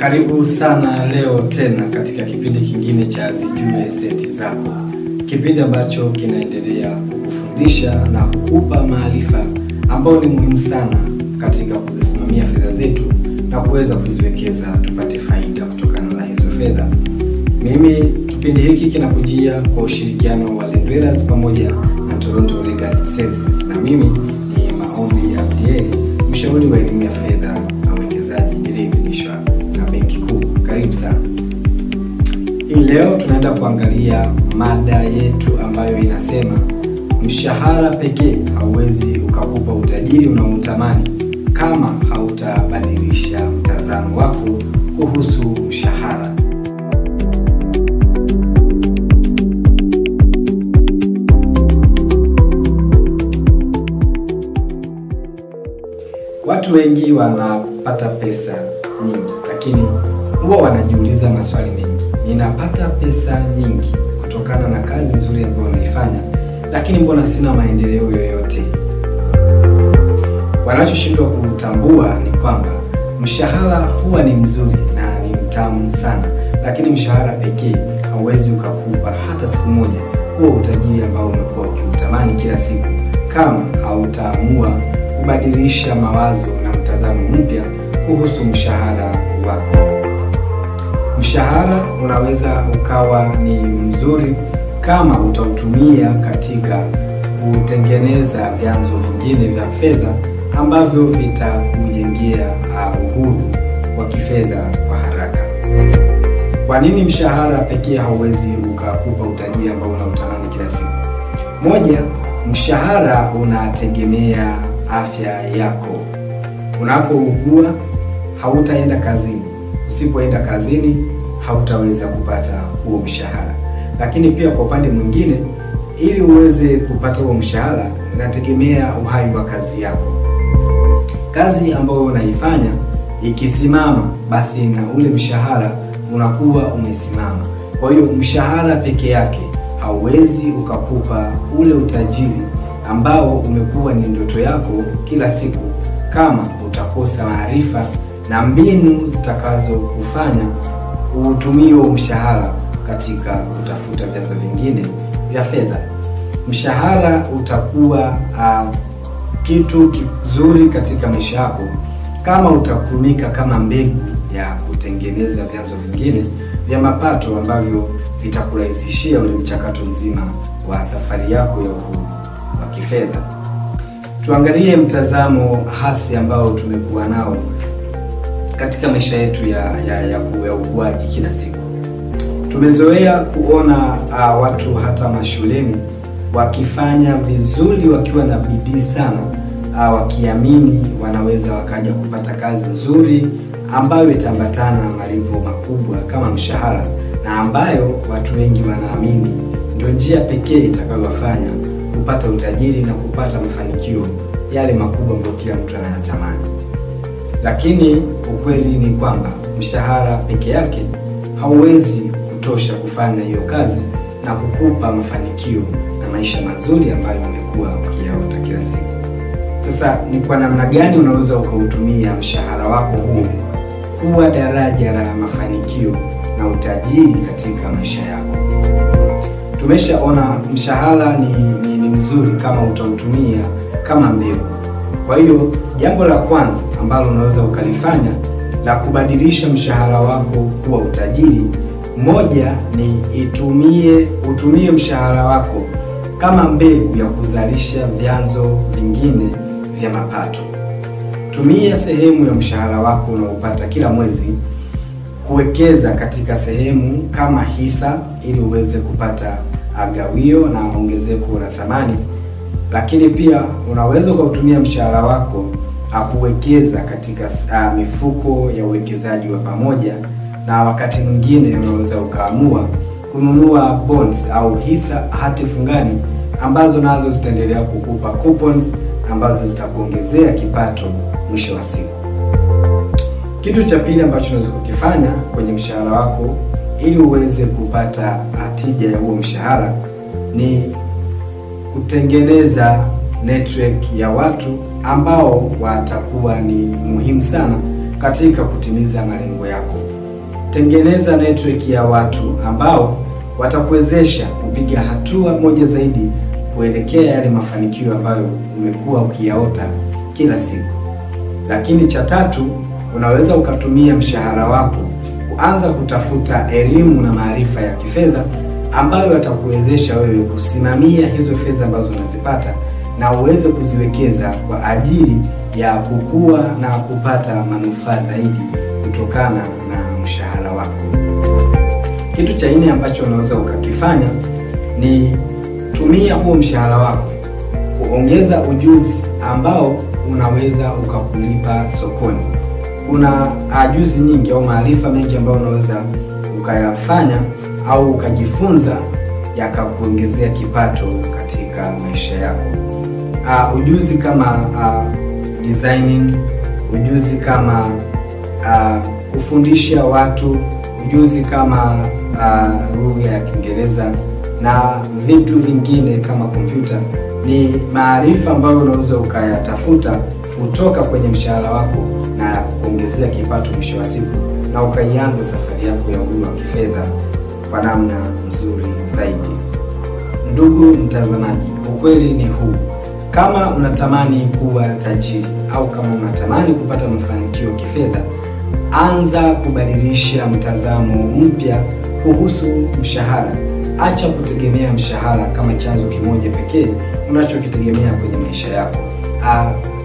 Karibu sana leo tena katika kipindi kingine cha Zijue Seti Zako. Kipindi ambacho kinaendelea kukufundisha na kukupa maarifa ambayo ni muhimu sana katika kuzisimamia fedha zetu na kuweza kuziwekeza tupate faida kutokana na hizo fedha. Kipindi hiki kinakujia kwa ushirikiano wa Lendwellers pamoja na Toronto Legacy Services. Na mimi ni Maombi Abdieli, mshauri wa elimu ya fedha na uwekezaji niliyeidhinishwa na Benki Kuu. Karibu sana. Hii leo tunaenda kuangalia mada yetu ambayo inasema mshahara pekee hauwezi ukakupa utajiri unaotamani kama hautabadilisha mtazamo wako kuhusu mshahara. Watu wengi wanapata pesa nyingi, lakini huwa wanajiuliza maswali mengi. Ninapata pesa nyingi kutokana na kazi nzuri ambayo naifanya, lakini mbona sina maendeleo yoyote? Wanachoshindwa kutambua ni kwamba mshahara huwa ni mzuri na ni mtamu sana, lakini mshahara pekee hauwezi ukakupa hata siku moja huo utajiri ambao umekuwa ukiutamani kila siku kama hautaamua kubadilisha mawazo na mtazamo mpya kuhusu mshahara wako. Mshahara unaweza ukawa ni mzuri kama utautumia katika kutengeneza vyanzo vingine vya fedha ambavyo vitakujengea uhuru wa kifedha kwa haraka. Kwa nini mshahara pekee hauwezi ukakupa utajiri ambao unautamani kila siku? Moja, mshahara unategemea afya yako. Unapougua hautaenda kazini. Usipoenda kazini hautaweza kupata huo mshahara. Lakini pia kwa upande mwingine, ili uweze kupata huo mshahara inategemea uhai wa kazi yako. Kazi ambayo unaifanya ikisimama, basi na ule mshahara unakuwa umesimama. Kwa hiyo mshahara peke yake hauwezi ukakupa ule utajiri ambao umekuwa ni ndoto yako kila siku kama utakosa maarifa na mbinu zitakazo kufanya utumie mshahara katika kutafuta vyanzo vingine vya fedha. Mshahara utakuwa kitu kizuri katika maisha yako kama utatumika kama mbegu ya kutengeneza vyanzo vingine vya mapato ambavyo vitakurahisishia ule mchakato mzima wa safari yako ya kifedha. Tuangalie mtazamo hasi ambao tumekuwa nao katika maisha yetu ya ukuaji kila siku. Tumezoea kuona watu hata mashuleni wakifanya vizuri wakiwa na bidii sana, wakiamini wanaweza wakaja kupata kazi nzuri ambayo itaambatana na malipo makubwa kama mshahara, na ambayo watu wengi wanaamini ndio njia pekee itakayowafanya kupata utajiri na kupata mafanikio yale makubwa ambayo kila mtu anayatamani. Lakini ukweli ni kwamba mshahara peke yake hauwezi kutosha kufanya hiyo kazi na kukupa mafanikio na maisha mazuri ambayo umekuwa ukiyaota kila siku. Sasa ni kwa namna gani unaweza ukautumia mshahara wako huu kuwa daraja la mafanikio na utajiri katika maisha yako? Tumeshaona mshahara ni mzuri kama utautumia kama mbegu. Kwa hiyo jambo la kwanza ambalo unaweza ukalifanya la kubadilisha mshahara wako kuwa utajiri, moja ni utumie mshahara wako kama mbegu ya kuzalisha vyanzo vingine vya mapato. Tumia sehemu ya mshahara wako unaopata kila mwezi kuwekeza katika sehemu kama hisa ili uweze kupata agawio na ongezeko la thamani. Lakini pia unaweza kutumia mshahara wako kuwekeza katika mifuko ya uwekezaji wa pamoja, na wakati mwingine unaweza ukaamua kununua bonds au hisa hati fungani ambazo nazo zitaendelea kukupa coupons ambazo zitakuongezea kipato mwisho wa siku. Kitu cha pili ambacho unaweza kukifanya kwenye mshahara wako ili uweze kupata tija ya huo mshahara ni kutengeneza network ya watu ambao watakuwa ni muhimu sana katika kutimiza malengo yako. Tengeneza network ya watu ambao watakuwezesha kupiga hatua moja zaidi kuelekea yale mafanikio ambayo umekuwa ukiyaota kila siku. Lakini cha tatu, unaweza ukatumia mshahara wako kuanza kutafuta elimu na maarifa ya kifedha ambayo yatakuwezesha wewe kusimamia hizo fedha ambazo unazipata na uweze kuziwekeza kwa ajili ya kukua na kupata manufaa zaidi kutokana na mshahara wako. Kitu cha nne ambacho unaweza ukakifanya ni tumia huo mshahara wako kuongeza ujuzi ambao unaweza ukakulipa sokoni. Kuna ujuzi nyingi au maarifa mengi ambayo unaweza ukayafanya au ukajifunza yakakuongezea kipato katika maisha yako. Ujuzi kama designing, ujuzi kama kufundisha watu, ujuzi kama lugha ya Kiingereza na vitu vingine kama kompyuta ni maarifa ambayo unaweza ukayatafuta kutoka kwenye mshahara wako na kuongezea kipato mwisho wa siku na ukaianza safari yako ya uhuru wa kifedha kwa namna nzuri zaidi. Ndugu mtazamaji, ukweli ni huu. Kama unatamani kuwa tajiri au kama unatamani kupata mafanikio kifedha, anza kubadilisha mtazamo mpya kuhusu mshahara. Acha kutegemea mshahara kama chanzo kimoja pekee unachokitegemea kwenye maisha yako.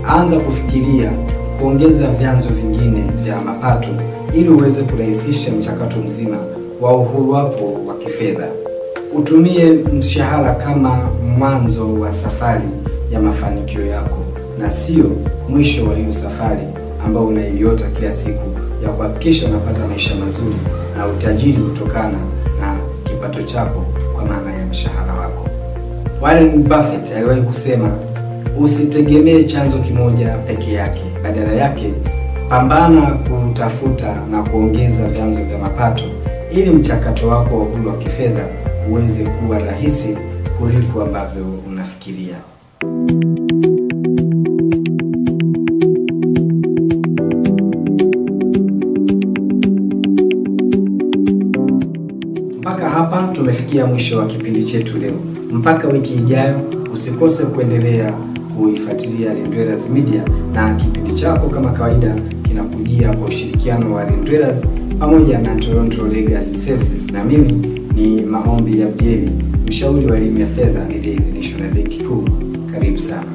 Anza kufikiria kuongeza vyanzo vingine vya mapato ili uweze kurahisisha mchakato mzima wa uhuru wako wa kifedha. Utumie mshahara kama mwanzo wa safari ya mafanikio yako na sio mwisho wa hiyo safari ambayo unaiota kila siku ya kuhakikisha unapata maisha mazuri na utajiri kutokana na kipato chako kwa maana ya mshahara wako. Warren Buffett aliwahi kusema, usitegemee chanzo kimoja peke yake, badala yake pambana kutafuta na kuongeza vyanzo vya mapato ili mchakato wako wa uhuru wa kifedha uweze kuwa rahisi kuliko ambavyo unafikiria. Mpaka hapa tumefikia mwisho wa kipindi chetu leo. Mpaka wiki ijayo, usikose kuendelea kuifuatilia Lindwellers Media, na kipindi chako kama kawaida kinakujia kwa ushirikiano wa Lindwellers pamoja na Toronto Legacy Services, na mimi ni Maombi Abdieli, mshauri wa elimu ya fedha iliyoidhinishwa na Benki Kuu. Karibu sana.